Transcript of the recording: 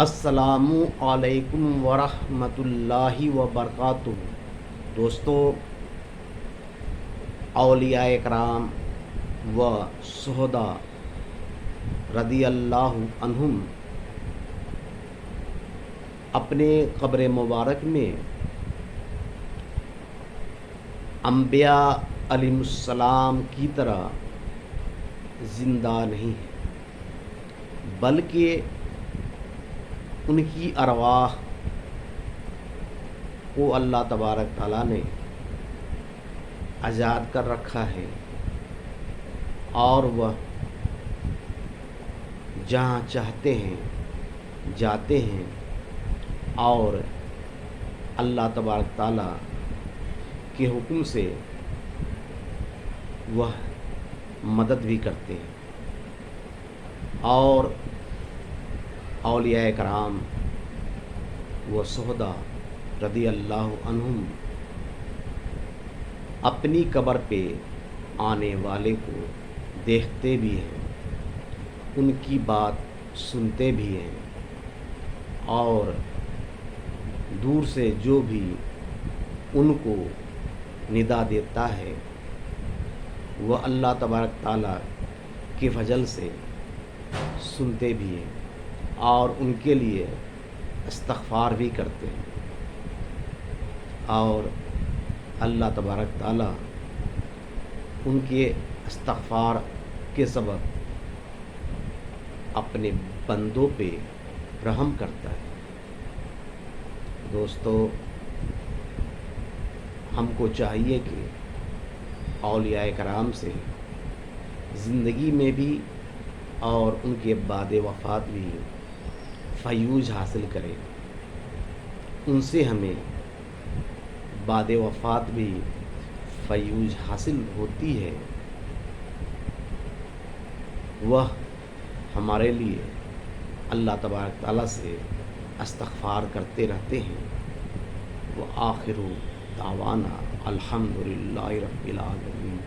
السلام علیکم ورحمۃ اللہ وبرکاتہ۔ دوستو، اولیاء کرام و شہداء رضی اللہ عنہم اپنے قبر مبارک میں انبیاء علیہ السلام کی طرح زندہ نہیں ہیں، بلکہ ان کی ارواح کو اللہ تبارک تعالیٰ نے آزاد کر رکھا ہے، اور وہ جہاں چاہتے ہیں جاتے ہیں، اور اللہ تبارک تعالیٰ کے حکم سے وہ مدد بھی کرتے ہیں۔ اور اولیاء کرام و شہداء رضی اللہ عنہم اپنی قبر پہ آنے والے کو دیکھتے بھی ہیں، ان کی بات سنتے بھی ہیں، اور دور سے جو بھی ان کو ندا دیتا ہے وہ اللہ تبارک تعالیٰ کے فضل سے سنتے بھی ہیں، اور ان کے لیے استغفار بھی کرتے ہیں، اور اللہ تبارک تعالیٰ ان کے استغفار کے سبب اپنے بندوں پہ رحم کرتا ہے۔ دوستو، ہم کو چاہیے کہ اولیاء کرام سے زندگی میں بھی اور ان کے بعد وفات بھی فیوض حاصل کریں، ان سے ہمیں بعد وفات بھی فیوض حاصل ہوتی ہے، وہ ہمارے لیے اللہ تبارک تعالیٰ سے استغفار کرتے رہتے ہیں۔ وآخر دعوانا الحمدللہ رب العالمین۔